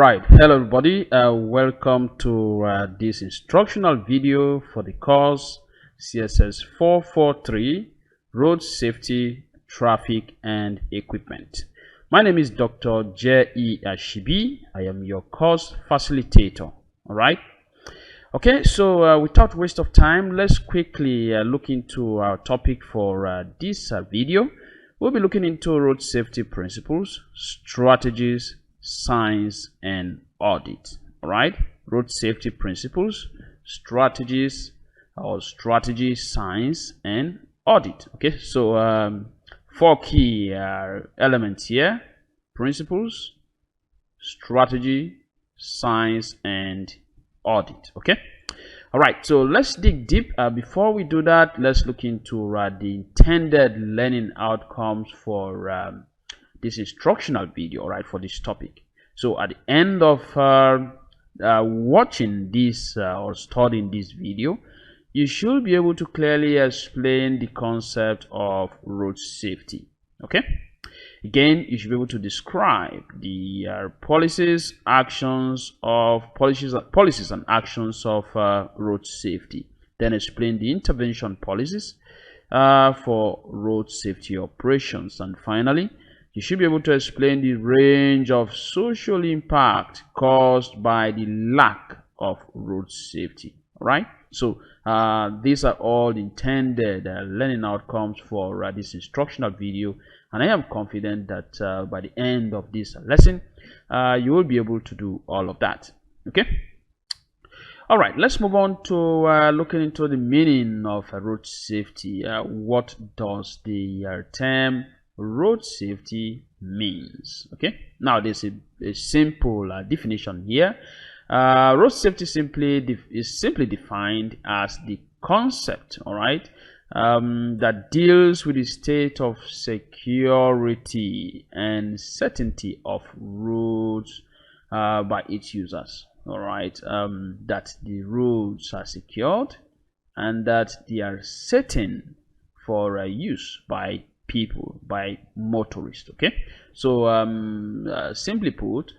Alright, hello everybody, welcome to this instructional video for the course CSS848 Road Safety, Traffic and Equipment. My name is Dr. J.E. Ashibi. I am your course facilitator. Alright, okay, so without waste of time, let's quickly look into our topic for this video. We'll be looking into road safety principles, strategies, signs and audit. All right, road safety principles, strategies, signs and audit. Okay, so four key elements here: principles, strategy, signs and audit. Okay, all right, so let's dig deep. Before we do that, let's look into the intended learning outcomes for this instructional video, right, for this topic. So at the end of watching this or studying this video, you should be able to clearly explain the concept of road safety. Okay, again, you should be able to describe the policies and actions of road safety, then explain the intervention policies for road safety operations, and finally you should be able to explain the range of social impact caused by the lack of road safety. All right, so these are all intended learning outcomes for this instructional video, and I am confident that by the end of this lesson you will be able to do all of that. Okay, all right, let's move on to looking into the meaning of road safety. What does the term road safety means? Okay, now there's a simple definition here. Road safety is simply defined as the concept, all right, that deals with the state of security and certainty of roads by its users. All right, that the roads are secured and that they are certain for use by people, by motorists. Okay, so simply put,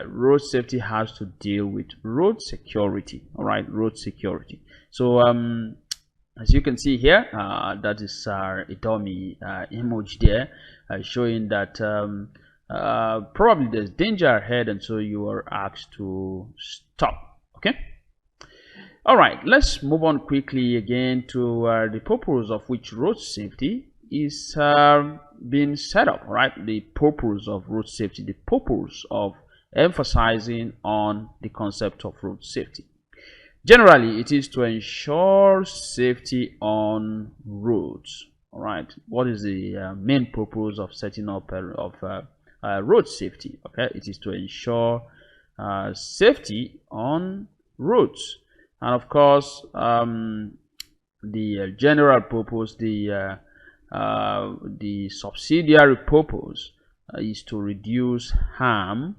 road safety has to deal with road security. All right, road security. So as you can see here, that is a dummy image there showing that probably there's danger ahead, and so you are asked to stop. Okay, all right, let's move on quickly again to the purpose of which road safety is being set up. Right, the purpose of road safety, the purpose of emphasizing on the concept of road safety. Generally, it is to ensure safety on roads. All right, what is the main purpose of setting up road safety? Okay, it is to ensure safety on roads, and of course the general purpose, the subsidiary purpose is to reduce harm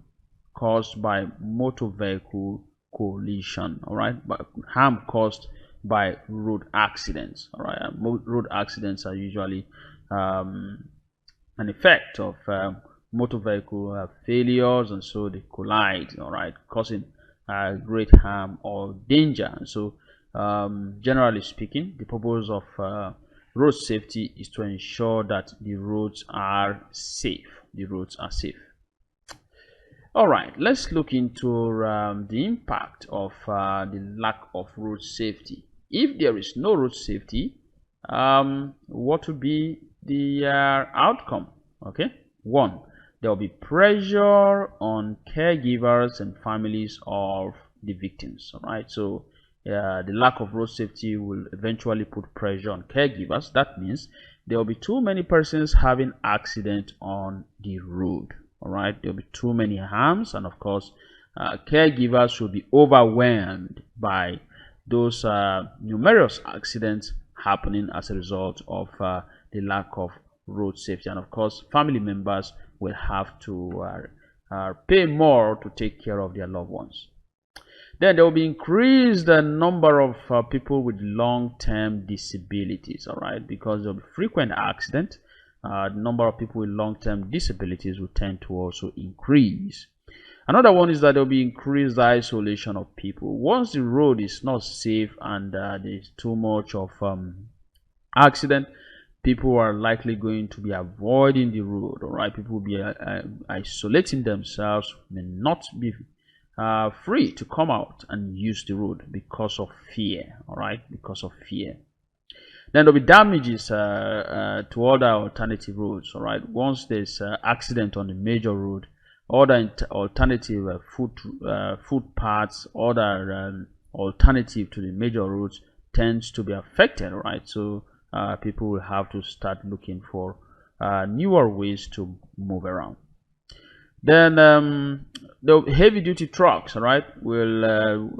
caused by motor vehicle collision. All right, but harm caused by road accidents. All right, road accidents are usually an effect of motor vehicle failures, and so they collide, all right, causing great harm or danger. And so generally speaking, the purpose of road safety is to ensure that the roads are safe. The roads are safe. All right, let's look into the impact of the lack of road safety. If there is no road safety, what will be the outcome? Okay, one, there will be pressure on caregivers and families of the victims. All right, so the lack of road safety will eventually put pressure on caregivers. That means there will be too many persons having accident on the road. All right, there will be too many harms, and of course caregivers will be overwhelmed by those numerous accidents happening as a result of the lack of road safety. And of course family members will have to pay more to take care of their loved ones. Then there will be increased the number of people with long-term disabilities. All right, because there will be frequent accidents, the number of people with long-term disabilities will tend to also increase. Another one is that there will be increased isolation of people. Once the road is not safe and there's too much of accident, people are likely going to be avoiding the road. All right, people will be isolating themselves, may not be free to come out and use the road because of fear. All right, because of fear. Then there'll be damages to other alternative roads. All right, once there's accident on the major road, other alternative footpaths, other alternative to the major roads tends to be affected. All right, so people will have to start looking for newer ways to move around. Then the heavy duty trucks, all right, will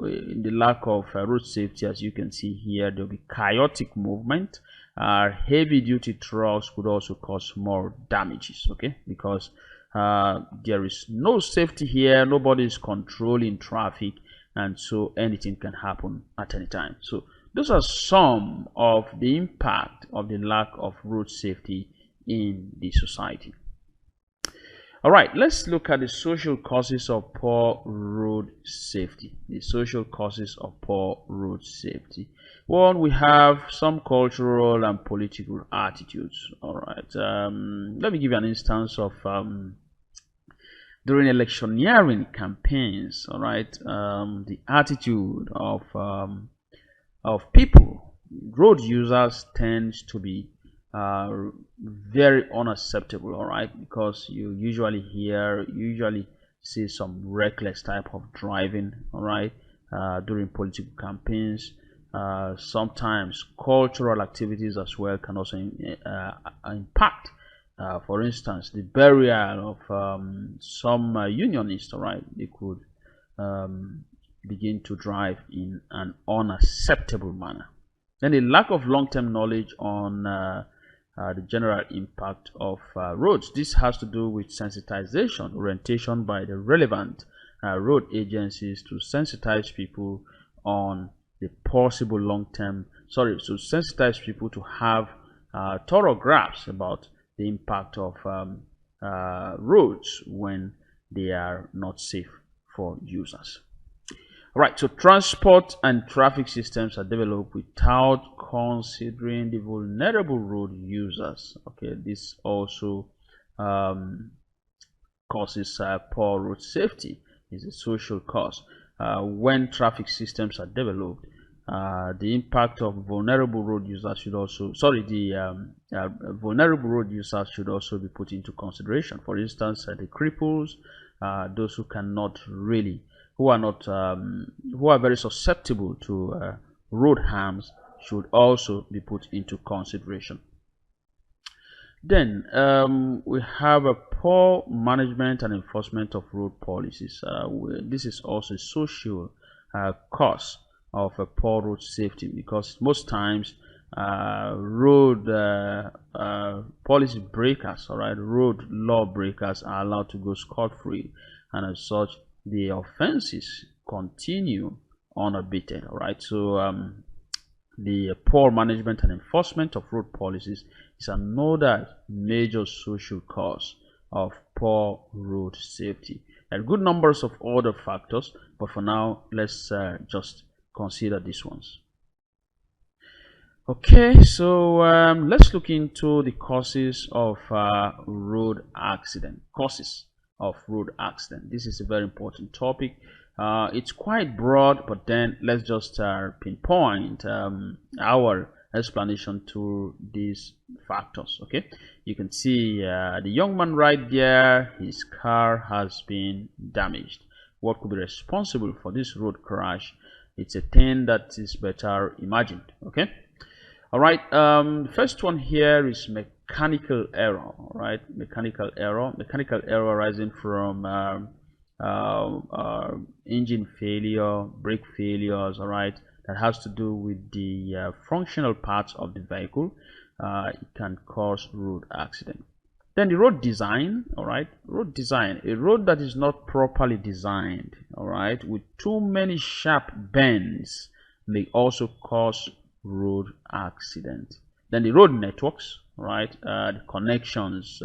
in the lack of road safety, as you can see here, there will be chaotic movement. Heavy duty trucks could also cause more damages, okay, because there is no safety here, nobody is controlling traffic, and so anything can happen at any time. So those are some of the impact of the lack of road safety in the society. All right, let's look at the social causes of poor road safety. The social causes of poor road safety. One, we have some cultural and political attitudes. All right, let me give you an instance of during electioneering campaigns. All right, the attitude of people, road users, tends to be very unacceptable. All right, because you usually see some reckless type of driving. All right, during political campaigns. Sometimes cultural activities as well can also impact. For instance, the burial of some unionists. All right, they could begin to drive in an unacceptable manner. Then the lack of long-term knowledge on the general impact of roads. This has to do with sensitization, orientation by the relevant road agencies to sensitize people on the possible to sensitize people to have thorough grasp about the impact of roads when they are not safe for users. Right, so transport and traffic systems are developed without considering the vulnerable road users. Okay, this also causes poor road safety. Is a social cause. When traffic systems are developed, the impact of vulnerable road users should also, vulnerable road users should also be put into consideration. For instance, the cripples, those who cannot really who are very susceptible to road harms should also be put into consideration. Then we have a poor management and enforcement of road policies. This is also a social cause of a poor road safety, because most times road policy breakers, all right, road law breakers are allowed to go scot-free, and as such the offenses continue unabated. All right, so the poor management and enforcement of road policies is another major social cause of poor road safety. There are good numbers of other factors, but for now let's just consider these ones. Okay, so let's look into the causes of road accident. Causes of road accident. This is a very important topic. It's quite broad, but then let's just pinpoint our explanation to these factors. Okay, you can see the young man right there, his car has been damaged. What could be responsible for this road crash? It's a thing that is better imagined. Okay, all right, the first one here is mechanical error. All right, mechanical error arising from engine failure, brake failures. All right, that has to do with the functional parts of the vehicle. It can cause road accident. Then the road design. All right, road design, a road that is not properly designed, all right, with too many sharp bends, may also cause road accident. Then the road networks, right, the connections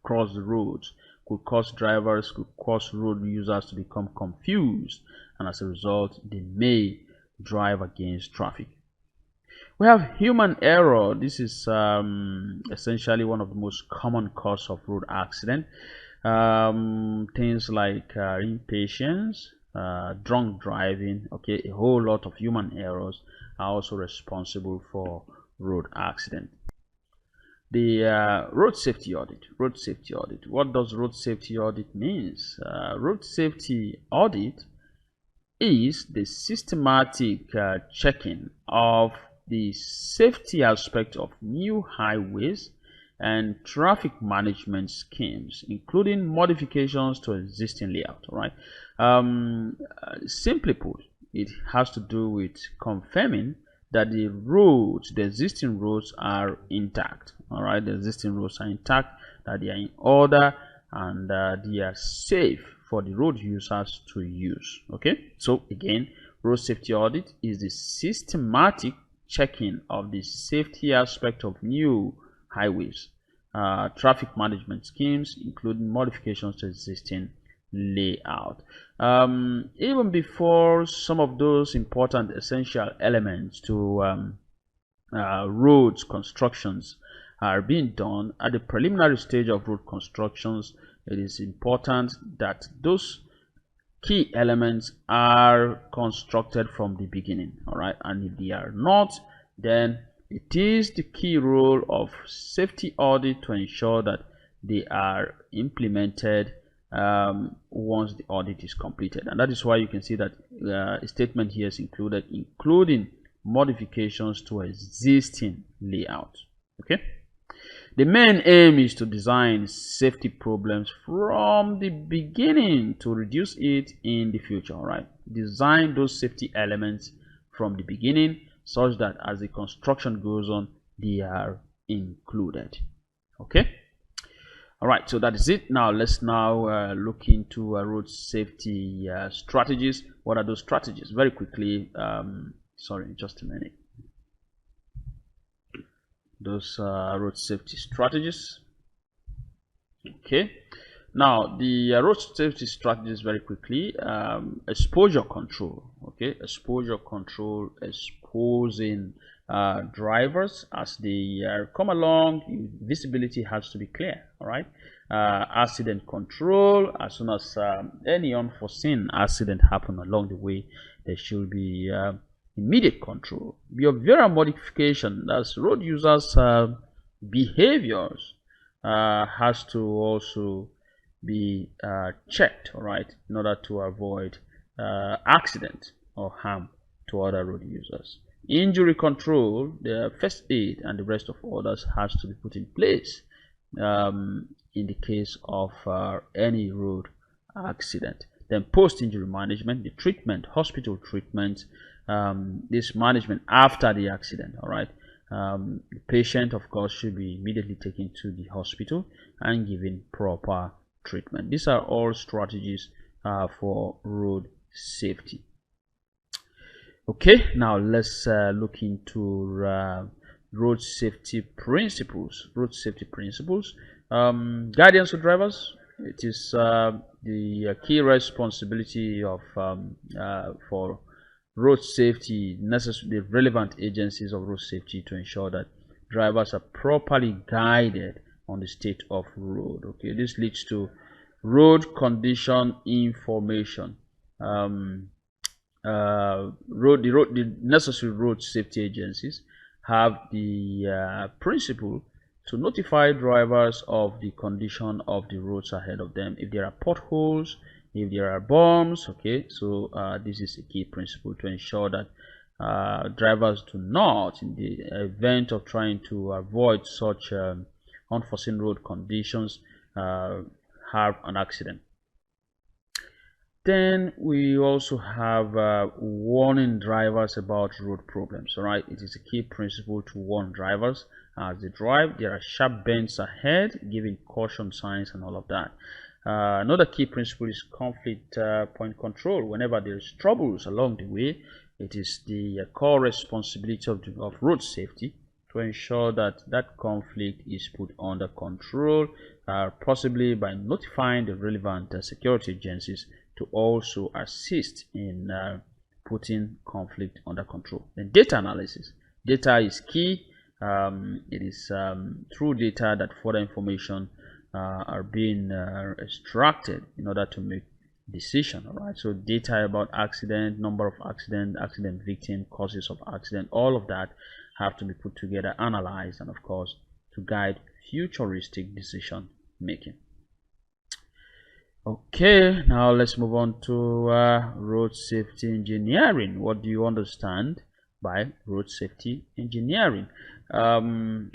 across the roads could cause drivers, could cause road users to become confused, and as a result, they may drive against traffic. We have human error. This is essentially one of the most common causes of road accident. Things like impatience, drunk driving, okay, a whole lot of human errors are also responsible for road accident. The road safety audit. Road safety audit. What does road safety audit means? Road safety audit is the systematic checking of the safety aspect of new highways and traffic management schemes, including modifications to existing layout. Right? Simply put, it has to do with confirming that the roads, the existing roads, are intact. All right, the existing roads are intact, that they are in order, and they are safe for the road users to use. Okay, so again, road safety audit is the systematic checking of the safety aspect of new highways, traffic management schemes, including modifications to existing layout. Even before some of those important essential elements to roads constructions are being done at the preliminary stage of road constructions, it is important that those key elements are constructed from the beginning. All right, and if they are not, then it is the key role of safety audit to ensure that they are implemented once the audit is completed. And that is why you can see that a statement here is included, including modifications to existing layout. Okay, the main aim is to design safety problems from the beginning to reduce it in the future. All right, design those safety elements from the beginning such that as the construction goes on, they are included. Okay, all right, so that is it. Now let's look into road safety strategies. What are those strategies? Very quickly, sorry, just a minute. Those road safety strategies. Okay, now the road safety strategies, very quickly. Exposure control. Okay, exposure control, exposing drivers as they come along. Visibility has to be clear. All right, accident control. As soon as any unforeseen accident happen along the way, there should be immediate control. Behavioral modification, that's road users behaviors has to also be checked, all right, in order to avoid accident or harm to other road users. Injury control, the first aid and the rest of orders has to be put in place in the case of any road accident. Then post-injury management, the treatment, hospital treatment, this management after the accident. All right, the patient, of course, should be immediately taken to the hospital and given proper treatment. These are all strategies for road safety. Okay, now let's look into road safety principles. Road safety principles. Guidance for drivers. It is the key responsibility of for road safety, the relevant agencies of road safety, to ensure that drivers are properly guided on the state of road. Okay, this leads to road condition information. The necessary road safety agencies have the principle to notify drivers of the condition of the roads ahead of them. If there are potholes, if there are bumps, okay, so this is a key principle to ensure that drivers do not, in the event of trying to avoid such unforeseen road conditions, have an accident. Then we also have warning drivers about road problems. All right, it is a key principle to warn drivers as they drive. There are sharp bends ahead, giving caution signs and all of that. Another key principle is conflict point control. Whenever there is troubles along the way, it is the core responsibility of road safety to ensure that that conflict is put under control, possibly by notifying the relevant security agencies to also assist in putting conflict under control. Then data analysis. Data is key. It is through data that further information are being extracted in order to make decision. All right, so data about accident, number of accident victim, causes of accident, all of that have to be put together, analyzed, and of course to guide futuristic decision making. Okay, now let's move on to road safety engineering. What do you understand by road safety engineering? Road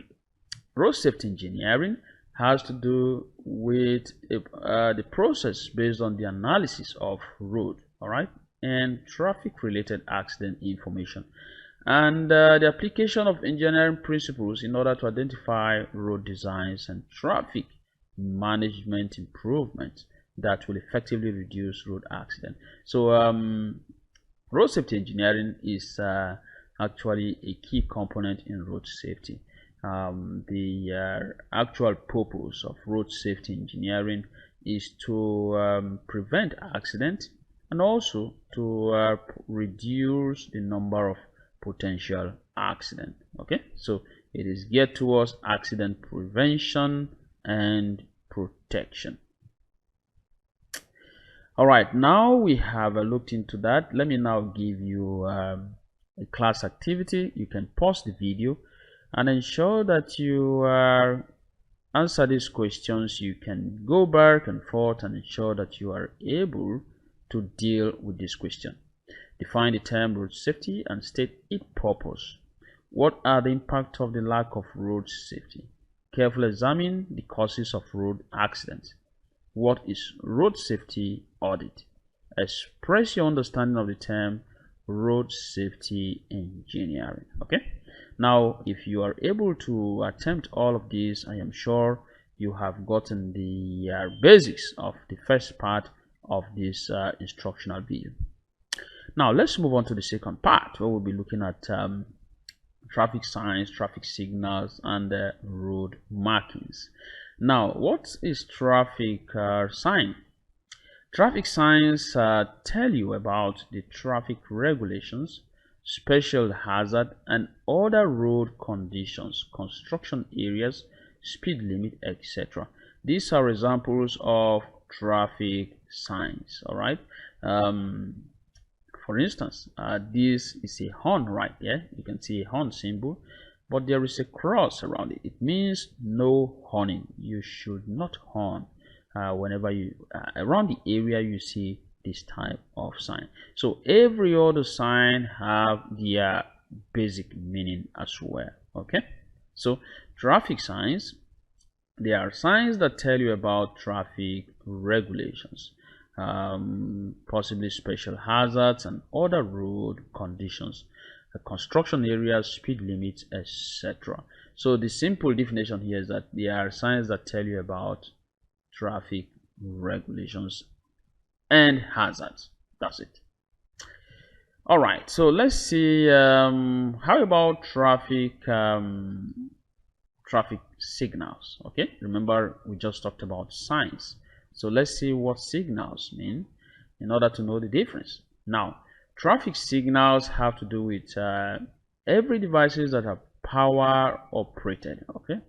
safety engineering has to do with the process based on the analysis of road, all right, and traffic related accident information, and the application of engineering principles in order to identify road designs and traffic management improvements that will effectively reduce road accident. So road safety engineering is actually a key component in road safety. The actual purpose of road safety engineering is to prevent accident and also to reduce the number of potential accident. Okay, so it is geared towards accident prevention and protection. All right, now we have looked into that. Let me now give you a class activity. You can pause the video and ensure that you answer these questions. You can go back and forth and ensure that you are able to deal with this question. Define the term road safety and state its purpose. What are the impacts of the lack of road safety? Carefully examine the causes of road accidents. What is road safety audit? Express your understanding of the term road safety engineering. Okay, now if you are able to attempt all of these, I am sure you have gotten the basics of the first part of this instructional video. Now let's move on to the second part, where we'll be looking at traffic signs, traffic signals, and road markings. Now, what is traffic sign? Traffic signs tell you about the traffic regulations, special hazard, and other road conditions, construction areas, speed limit, etc. These are examples of traffic signs. All right. For instance, this is a horn right there. You can see a horn symbol, but there is a cross around it. It means no horning. You should not horn whenever you around the area you see this type of sign. So every other sign have their basic meaning as well. Okay, so traffic signs, they are signs that tell you about traffic regulations, possibly special hazards and other road conditions, construction areas, speed limits, etc. So the simple definition here is that they are signs that tell you about traffic regulations and hazards. That's it. All right, so let's see how about traffic signals. Okay, remember we just talked about signs, so let's see what signals mean in order to know the difference. Now, traffic signals have to do with every devices that are power operated. Okay,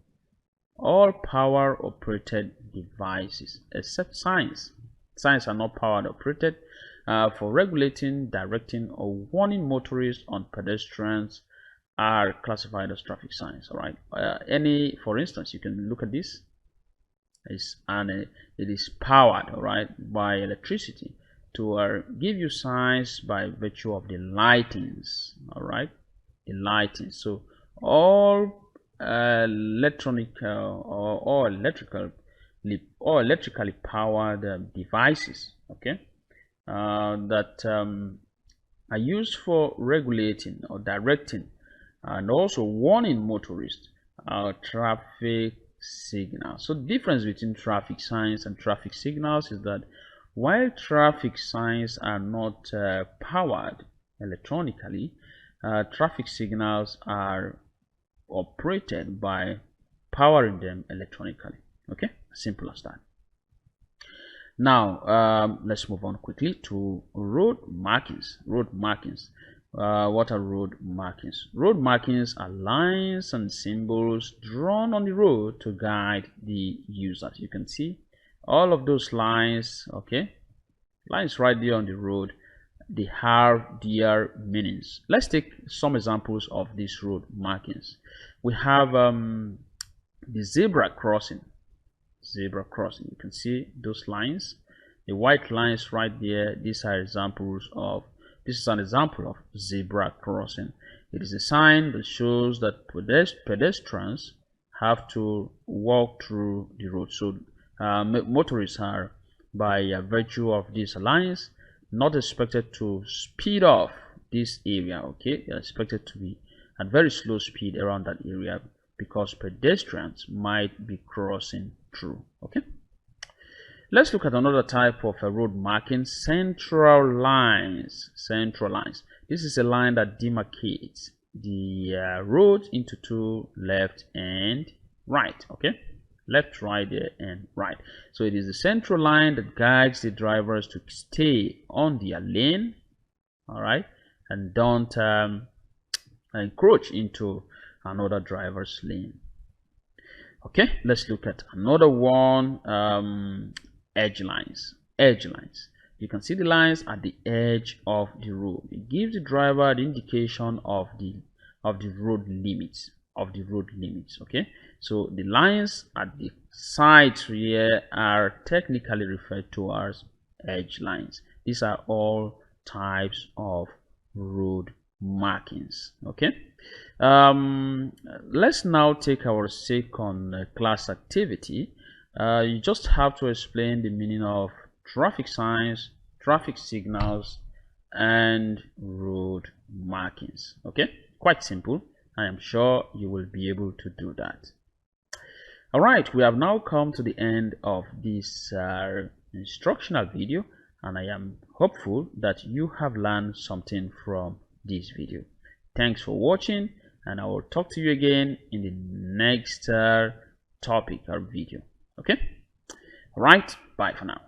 all power operated devices except signs. Signs are not power operated. For regulating, directing, or warning motorists on pedestrians are classified as traffic signs. All right, for instance, you can look at this. It is powered, all right, by electricity to give you signs by virtue of the lightings. All right, the lighting. So all electronic or electrically powered devices, okay, that are used for regulating or directing and also warning motorists traffic signals. So the difference between traffic signs and traffic signals is that while traffic signs are not powered electronically, traffic signals are operated by powering them electronically. Okay, simple as that. Now let's move on quickly to road markings. What are road markings? Road markings are lines and symbols drawn on the road to guide the users. You can see all of those lines, okay, lines right there on the road. They have their meanings. Let's take some examples of these road markings. We have the zebra crossing. You can see those lines, the white lines right there. These are examples of, this is an example of zebra crossing. It is a sign that shows that pedestrians have to walk through the road. So motorists are, by virtue of these lines, not expected to speed off this area. Okay, they're expected to be at very slow speed around that area because pedestrians might be crossing through. Okay, let's look at another type of a road marking: central lines. This is a line that demarcates the road into two, left and right. Okay, left, right there, and right. So it is the central line that guides the drivers to stay on their lane, all right, and don't encroach into another driver's lane. Okay, let's look at another one. Edge lines. You can see the lines at the edge of the road. It gives the driver the indication of the road limits. Okay, so the lines at the sides here are technically referred to as edge lines. These are all types of road markings. Okay, let's now take our second class activity. You just have to explain the meaning of traffic signs, traffic signals, and road markings. Okay, quite simple. I am sure you will be able to do that. All right, we have now come to the end of this instructional video, and I am hopeful that you have learned something from this video. Thanks for watching, and I will talk to you again in the next topic or video. Okay, all right, bye for now.